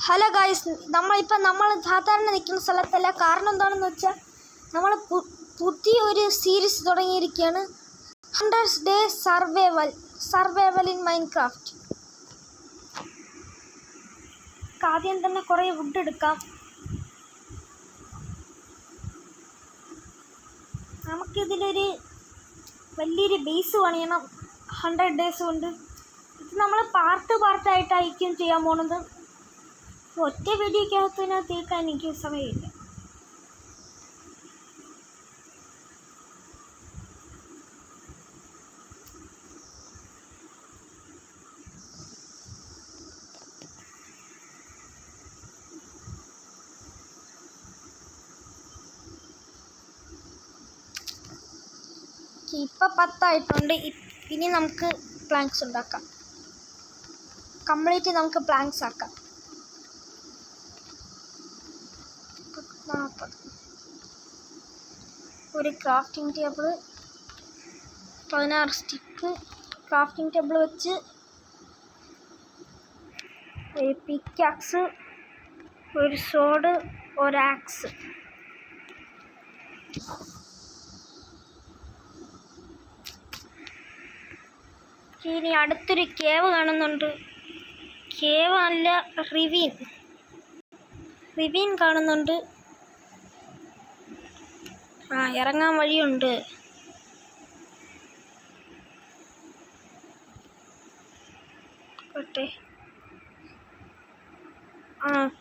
Hello guys, നമ്മൾ സാധാരണ നിൽക്കുന്ന സ്ഥലത്തല്ല. കാരണം എന്താണെന്ന് വെച്ചാൽ നമ്മൾ പുതിയൊരു സീരീസ് തുടങ്ങിയിരിക്കുകയാണ്. 100 Days സർവൈവൽ ഇൻ മൈൻക്രാഫ്റ്റ്. ആദ്യം തന്നെ കുറേ വുഡ് എടുക്കാം. നമുക്കിതിലൊരു വലിയൊരു ബേസ് പണിയണം 100 days കൊണ്ട്. ഇത് നമ്മൾ പാർട്ടായിട്ടായിരിക്കും ചെയ്യാൻ പോകുന്നത്. ഒറ്റ വീഡിയോക്കകത്തിന് തീർക്കാൻ എനിക്ക് സമയമില്ല. ഇപ്പം 10 ആയിട്ടുണ്ട്. ഇനി നമുക്ക് പ്ലാങ്ക്സ് ഉണ്ടാക്കാം. കംപ്ലീറ്റ് നമുക്ക് പ്ലാങ്ക്സ് ആക്കാം. 40 ഒരു crafting table, 16 stick. Crafting table വെച്ച് ഒരു പിക്കാക്സ്, ഒരു സോഡ്, ഒരു ആക്സ്. ഇനി അടുത്തൊരു കേവ് കാണുന്നുണ്ട്. കേവ് അല്ല, റിവീൻ കാണുന്നുണ്ട്. ഇറങ്ങാൻ വഴിയുണ്ട്.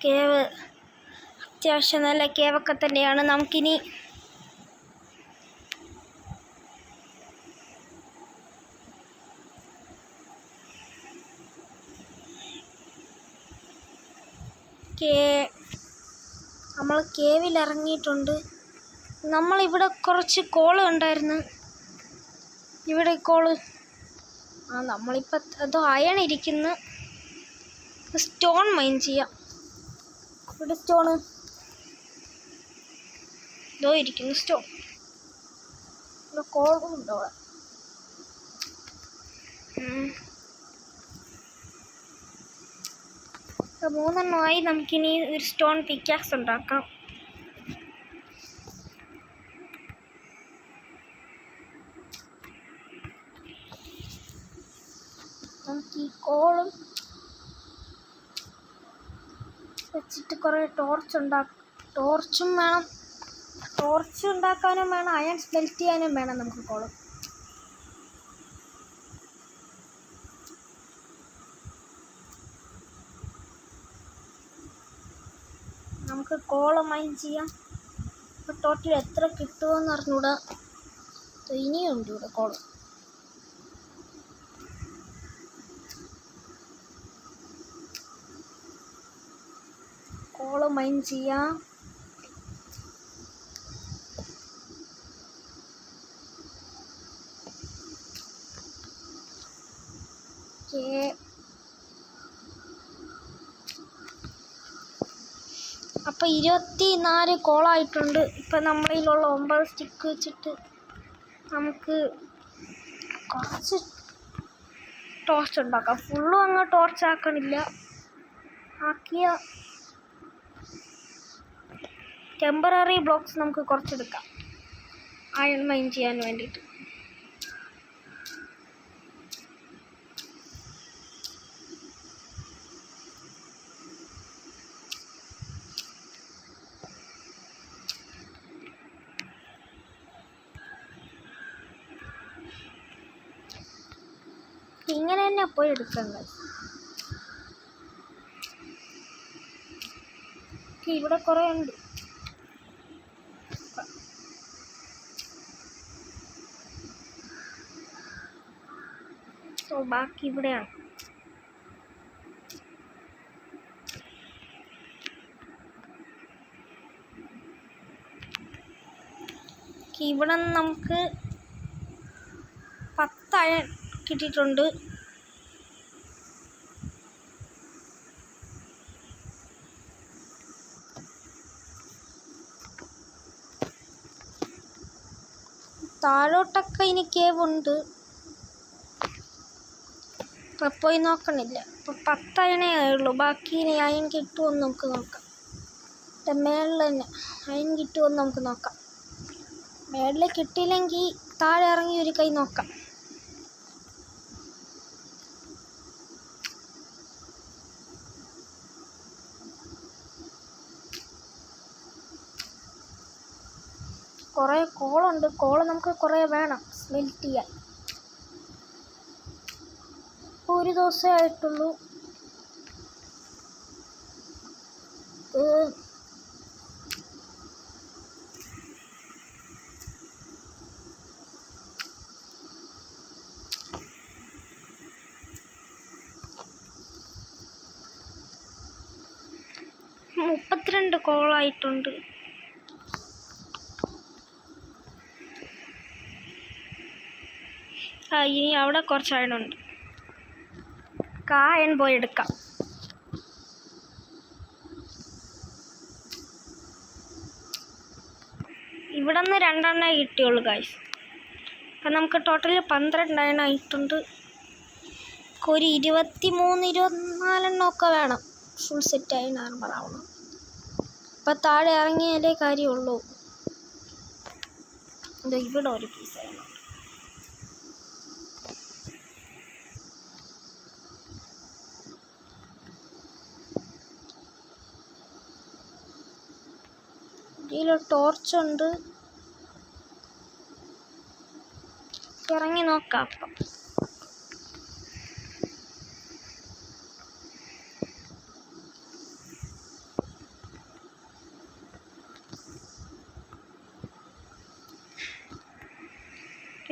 കേവ് അത്യാവശ്യം നല്ല കേവൊക്കെ തന്നെയാണ്. നമുക്കിനി നമ്മൾ കേവിൽ ഇറങ്ങിയിട്ടുണ്ട്. നമ്മളിവിടെ കുറച്ച് കോള് ഉണ്ടായിരുന്നു. ഇവിടെ കോള് നമ്മളിപ്പോൾ എന്തോ അയൺ ഇരിക്കുന്നു. സ്റ്റോൺ മൈൻ ചെയ്യാം. ഇവിടെ സ്റ്റോണ് എന്തോ ഇരിക്കുന്നു. സ്റ്റോൺ ഇവിടെ കോളും ഉണ്ടോ? 3 എണ്ണമായി. നമുക്കിനി ഒരു സ്റ്റോൺ പിക്കാക്സ് ഉണ്ടാക്കാം. നമുക്ക് ഈ കോളും വെച്ചിട്ട് കുറേ ടോർച്ചും വേണം. ടോർച്ച് ഉണ്ടാക്കാനും വേണം, അയൺ സ്മെൽറ്റ് ചെയ്യാനും വേണം നമുക്ക് കോളും. നമുക്ക് കോള് മൈൻ ചെയ്യാം. ഇപ്പോൾ ടോട്ടൽ എത്ര കിട്ടുമെന്ന് അറിഞ്ഞൂടാ. ഇനിയുണ്ട് ഇവിടെ കോള്. കോള് മൈൻ ചെയ്യാം. അപ്പോൾ 24 കോളായിട്ടുണ്ട്. ഇപ്പം നമ്മളിലുള്ള 9 സ്റ്റിക്ക് വെച്ചിട്ട് നമുക്ക് കുറച്ച് ടോർച്ച് ഉണ്ടാക്കാം. ഫുള്ളും അങ്ങ് ടോർച്ച് ആക്കണില്ല. ആക്കിയ ടെമ്പററി ബ്ലോക്സ് നമുക്ക് കുറച്ചെടുക്കാം അയൺ മൈൻ ചെയ്യാൻ വേണ്ടിയിട്ട്. ഇങ്ങനെ തന്നെ പോയി എടുക്കേണ്ടത്. ഇവിടെ കുറേ ഉണ്ട്. ബാക്കി ഇവിടെയാണ്. ഇവിടെ നമുക്ക് 10 അയൺ കിട്ടിയിട്ടുണ്ട്. താഴോട്ടൊക്കെ ഇനി കേവ് ഉണ്ട്. ഇപ്പം പോയി നോക്കണില്ല. ഇപ്പം 10 അയണേ ഉള്ളൂ. ബാക്കി ഇനി അയൺ കിട്ടുമെന്ന് നമുക്ക് നോക്കാം. മേളിൽ തന്നെ അയൺ കിട്ടുമെന്ന് നമുക്ക് നോക്കാം. മേളിൽ കിട്ടിയില്ലെങ്കിൽ താഴെ ഇറങ്ങി ഒരു കൈ നോക്കാം. കുറേ കോളുണ്ട്. കോള് നമുക്ക് കുറേ വേണം സ്മെൽറ്റ് ചെയ്യാൻ. ഒരു ദിവസമേ ആയിട്ടുള്ളൂ. മുപ്പത്തിരണ്ട് കോളായിട്ടുണ്ട്. ഇനി അവിടെ കുറച്ച് അയണുണ്ട്. കായൻ പോയി എടുക്കാം. ഇവിടെ നിന്ന് 2 എണ്ണേ കിട്ടിയുള്ളൂ ഗൈസ്. അപ്പം നമുക്ക് ടോട്ടൽ 12 അയൺ ആയിട്ടുണ്ട്. ഒരു 23-24 എണ്ണമൊക്കെ വേണം ഫുൾ സെറ്റ് അയൺ ആർമർ ആവണം. അപ്പം താഴെ ഇറങ്ങിയാലേ കാര്യമുള്ളൂ. ഇവിടെ ഒരു പീസ് അയണം. ഇതിൽ ടോർച്ചുണ്ട്. ഇറങ്ങി നോക്കാം. അപ്പം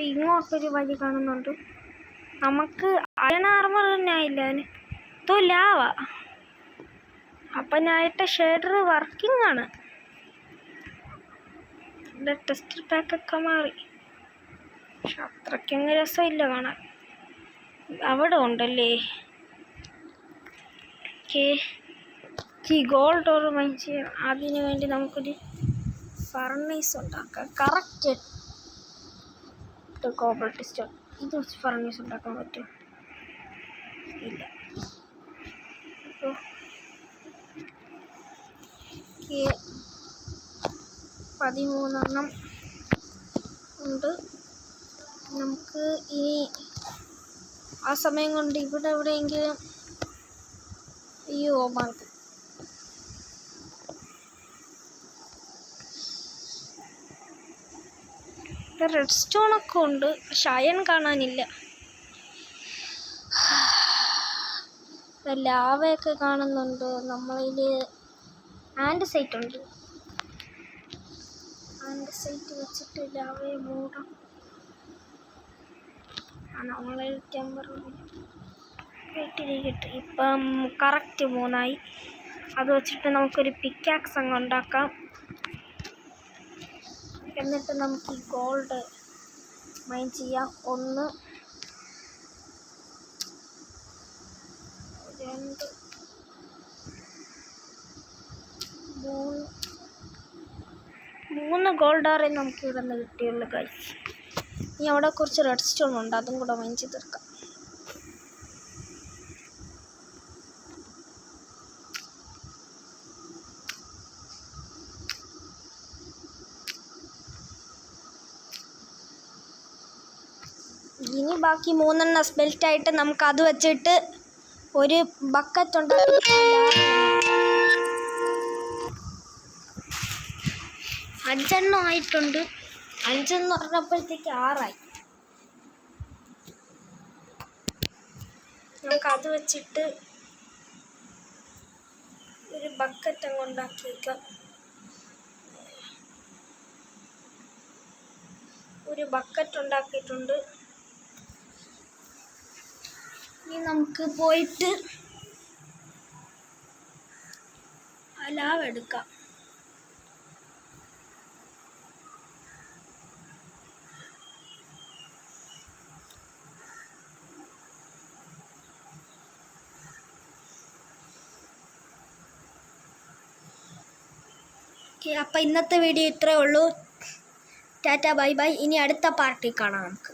ഇങ്ങോട്ടൊരു വഴി കാണുന്നുണ്ട്. നമുക്ക് അയൺ ആർമർ തന്നെ ആയില്ല. ഇതോ ലാവ. അപ്പം ഞാനിട്ട ഷെയ്ഡർ വർക്കിംഗ് ആണ്. എൻ്റെ ടെസ്റ്റർ പാക്കൊക്കെ മാറി. പക്ഷെ അത്രയ്ക്കങ്ങ് രസമില്ല കാണാൻ. അവിടെ ഉണ്ടല്ലേ. ഈ ഗോൾഡ് ഓർ മൈൻ ചെയ്യാം. അതിന് വേണ്ടി നമുക്കൊരു ഫർണീസ് ഉണ്ടാക്കാം. കറക്റ്റ് കോബർ ടെസ്റ്റ്. ഇത് വെച്ച് ഫർണീസ് ഉണ്ടാക്കാൻ പറ്റും? ഇല്ല. അപ്പോൾ 13 എണ്ണം ഉണ്ട്. നമുക്ക് ഇനി ആ സമയം കൊണ്ട് ഇവിടെ എവിടെയെങ്കിലും മാർക്ക് റെഡ് സ്റ്റോണൊക്കെ ഉണ്ട്. പക്ഷെ അയൺ കാണാനില്ല. ലാവയൊക്കെ കാണുന്നുണ്ട്. നമ്മളതിൽ ആൻഡസൈറ്റ് ഉണ്ട്. ആൻഡസൈറ്റ് വെച്ചിട്ട് ലാവയെ മൂടാം. നമ്മളെ ടെമ്പറേറ്റ് ഇപ്പം കറക്റ്റ് 3 ആയി. അത് വെച്ചിട്ട് നമുക്കൊരു പിക്കാക്സ് അങ്ങ് ഉണ്ടാക്കാം. എന്നിട്ട് നമുക്ക് ഈ ഗോൾഡ് മൈൻ ചെയ്യാം. 1 2 3 ഗോൾഡ് ആറേ നമുക്ക് ഇവിടെ നിന്ന് കിട്ടിയുള്ളൂ ഗൈസ്. ഇനി അവിടെ കുറച്ച് റെഡ് സ്റ്റോൺ ഉണ്ട്. അതും കൂടെ മൈൻ ചെയ്ത് തീർക്കാം. ഇനി ബാക്കി 3 എണ്ണം സ്മെൽറ്റായിട്ട് നമുക്ക് അത് വെച്ചിട്ട് ഒരു ബക്കറ്റ് ഉണ്ടാക്കി 5 എണ്ണം ആയിട്ടുണ്ട്. 5 എന്ന് പറഞ്ഞപ്പോഴത്തേക്ക് 6 ആയി. നമുക്കത് വെച്ചിട്ട് ഒരു ബക്കറ്റ് അങ്ങ് ഉണ്ടാക്കി വയ്ക്കാം. ഒരു ബക്കറ്റ് ഉണ്ടാക്കിയിട്ടുണ്ട്. ഇനി നമുക്ക് പോയിട്ട് ലാവ എടുക്കാം. അപ്പം ഇന്നത്തെ വീഡിയോ ഇത്രയേ ഉള്ളൂ. Tata bye bye. ഇനി അടുത്ത പാർട്ടി കാണാം നമുക്ക്.